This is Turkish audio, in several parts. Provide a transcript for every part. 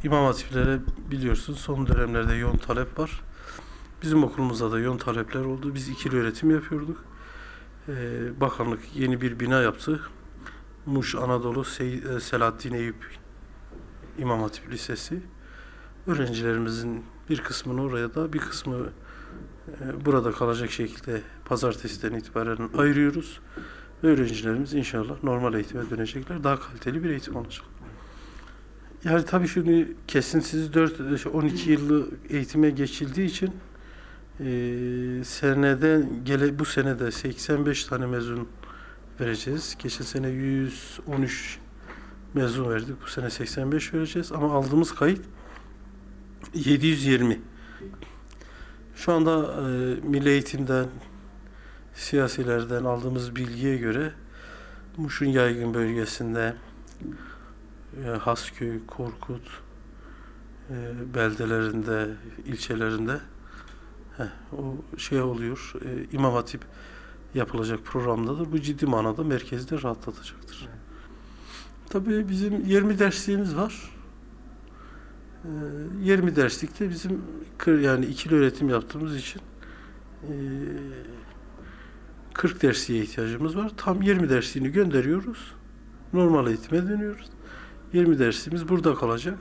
İmam hatiplere biliyorsunuz son dönemlerde yoğun talep var. Bizim okulumuzda da yoğun talepler oldu. Biz ikili öğretim yapıyorduk. Bakanlık yeni bir bina yaptı. Muş Anadolu Selahattin Eyüp İmam Hatip Lisesi. Öğrencilerimizin bir kısmını oraya da bir kısmı burada kalacak şekilde pazartesiden itibaren ayırıyoruz. Öğrencilerimiz inşallah normal eğitime dönecekler. Daha kaliteli bir eğitim olacak. Yani tabii şunu kesintisiz 12 yıllık eğitime geçildiği için bu sene de 85 tane mezun vereceğiz. Geçen sene 113 mezun verdik. Bu sene 85 vereceğiz ama aldığımız kayıt 720. Şu anda Milli Eğitim'den, siyasilerden aldığımız bilgiye göre Muş'un yaygın bölgesinde Hasköy, Korkut beldelerinde, ilçelerinde o şey oluyor. İmam Hatip yapılacak programdadır. Bu ciddi manada merkezde rahatlatacaktır. Evet. Tabii bizim 20 dersliğimiz var. 20 derslikte bizim yani ikili öğretim yaptığımız için 40 dersliğe ihtiyacımız var. Tam 20 dersliğini gönderiyoruz. Normal eğitime dönüyoruz. 20 dersimiz burada kalacak.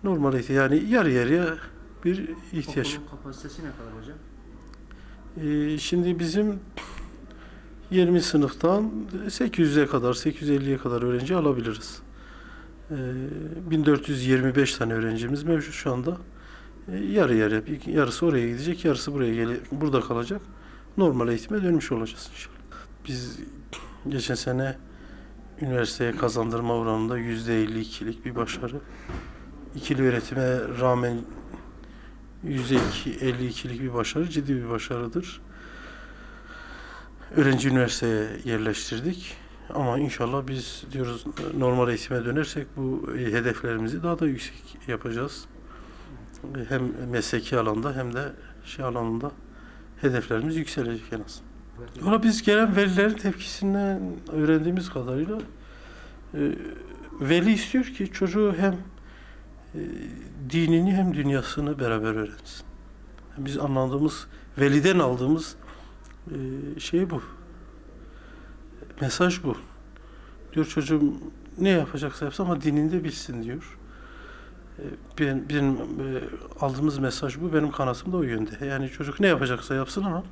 Normal eğitim yani yarı yarıya bir ihtiyaç. Okulun kapasitesi ne kadar hocam? Şimdi bizim 20 sınıftan 800'e kadar, 850'ye kadar öğrenci alabiliriz. 1425 tane öğrencimiz mevcut şu anda. Yarı yarıya, yarısı oraya gidecek, yarısı burada kalacak. Normal eğitime dönmüş olacağız inşallah. Biz geçen sene üniversiteye kazandırma oranında %52'lik bir başarı. İkili öğretime rağmen %52'lik bir başarı, ciddi bir başarıdır. Öğrenci üniversiteye yerleştirdik. Ama inşallah biz diyoruz normal eğitime dönersek bu hedeflerimizi daha da yüksek yapacağız. Hem mesleki alanda hem de alanında hedeflerimiz yükselecek en az. Valla biz gelen velilerin tepkisinden öğrendiğimiz kadarıyla veli istiyor ki çocuğu hem dinini hem dünyasını beraber öğrensin. Biz veliden aldığımız şey bu. Mesaj bu. Diyor çocuğum ne yapacaksa yapsın ama dinini de bilsin diyor. Benim aldığımız mesaj bu. Benim kanaatim de o yönde. Yani çocuk ne yapacaksa yapsın ama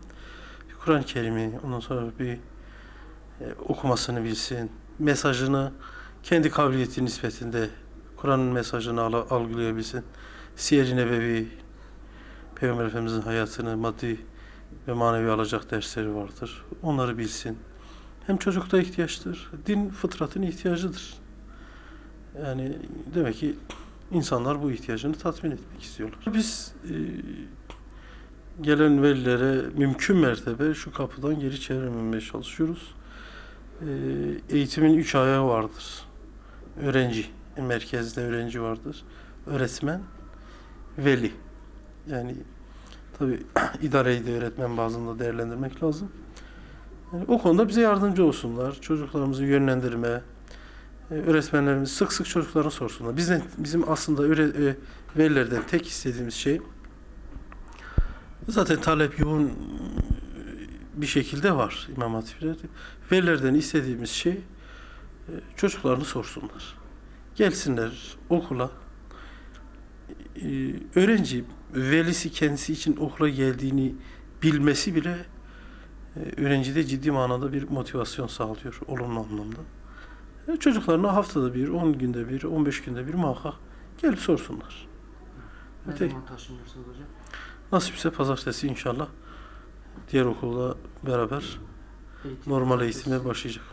Kur'an-ı Kerim'i ondan sonra bir okumasını bilsin. Mesajını kendi kabiliyeti nispetinde Kur'an'ın mesajını algılayabilsin. Siyer-i Nebevi, Peygamber Efendimiz'in hayatını maddi ve manevi alacak dersleri vardır. Onları bilsin. Hem çocukta ihtiyaçtır. Din fıtratın ihtiyacıdır. Yani demek ki insanlar bu ihtiyacını tatmin etmek istiyorlar. Biz gelen velilere mümkün mertebe şu kapıdan geri çevirmemeye çalışıyoruz. Eğitimin 3 ayağı vardır. Öğrenci, merkezde öğrenci vardır. Öğretmen, veli. Yani tabii idareyi de öğretmen bazında değerlendirmek lazım. Yani o konuda bize yardımcı olsunlar. Çocuklarımızı yönlendirme, öğretmenlerimiz sık sık çocuklarını sorsunlar. Bizim aslında velilerden tek istediğimiz şey, zaten talep yoğun bir şekilde var İmam Hatiplerde. Velilerden istediğimiz şey çocuklarını sorsunlar. Gelsinler okula. Öğrenci velisi kendisi için okula geldiğini bilmesi bile öğrencide ciddi manada bir motivasyon sağlıyor olumlu anlamda. Çocuklarına haftada bir, 10 günde bir, 15 günde bir muhakkak gelip sorsunlar. Ne zaman taşınıyorsunuz hocam? Nasipse pazartesi inşallah diğer okulla beraber normal eğitime başlayacak.